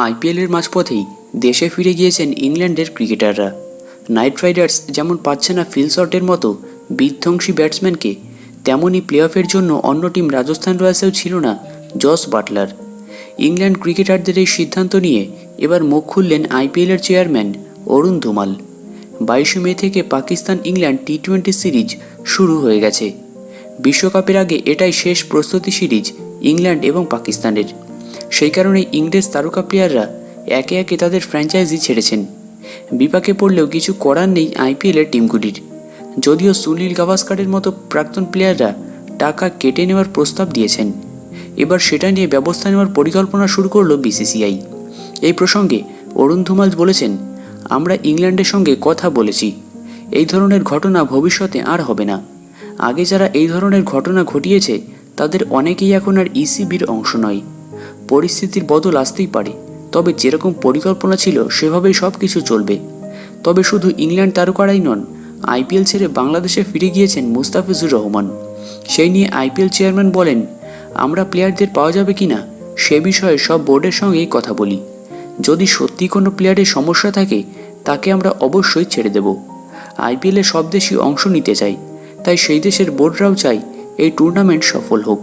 আইপিএলের মাঝপথেই দেশে ফিরে গিয়েছেন ইংল্যান্ডের ক্রিকেটাররা। নাইট রাইডার্স যেমন পাচ্ছে না ফিল শটের মতো বিধ্বংসী ব্যাটসম্যানকে, তেমনই প্লে অফের জন্য অন্য টিম রাজস্থান রয়্যালসেও ছিল না জস বাটলার। ইংল্যান্ড ক্রিকেটারদের এই সিদ্ধান্ত নিয়ে এবার মুখ খুললেন আইপিএলের চেয়ারম্যান অরুণ ধুমাল। 22 মে থেকে পাকিস্তান ইংল্যান্ড টি-20 সিরিজ শুরু হয়ে গেছে। বিশ্বকাপের আগে এটাই শেষ প্রস্তুতি সিরিজ ইংল্যান্ড এবং পাকিস্তানের। সেই কারণেই ইংরেজ তারকা প্লেয়াররা একে একে তাদের ফ্র্যাঞ্চাইজি ছেড়েছেন। বিপাকে পড়লেও কিছু করার নেই আইপিএলের টিমগুলির। যদিও সুনীল গাভাস্কারের মতো প্রাক্তন প্লেয়াররা টাকা কেটে নেওয়ার প্রস্তাব দিয়েছেন, এবার সেটা নিয়ে ব্যবস্থা নেওয়ার পরিকল্পনা শুরু করল বিসিসিআই। এই প্রসঙ্গে অরুণ ধুমাল বলেছেন, আমরা ইংল্যান্ডের সঙ্গে কথা বলেছি, এই ধরনের ঘটনা ভবিষ্যতে আর হবে না। আগে যারা এই ধরনের ঘটনা ঘটিয়েছে তাদের অনেকেই এখন আর ইসিবির অংশ নয়। পরিস্থিতির বদল আসতেই পারে, তবে যেরকম পরিকল্পনা ছিল সেভাবেই সব কিছু চলবে। তবে শুধু ইংল্যান্ড তারকারাই নন, আইপিএল ছেড়ে বাংলাদেশে ফিরে গিয়েছেন মুস্তাফিজুর রহমান। সেই নিয়ে আইপিএল চেয়ারম্যান বলেন, আমরা প্লেয়ারদের পাওয়া যাবে কিনা সে বিষয়ে সব বোর্ডের সঙ্গেই কথা বলি। যদি সত্যি কোনো প্লেয়ারের সমস্যা থাকে তাকে আমরা অবশ্যই ছেড়ে দেব। আইপিএলে সব দেশই অংশ নিতে চাই, তাই সেই দেশের বোর্ডরাও চাই এই টুর্নামেন্ট সফল হোক।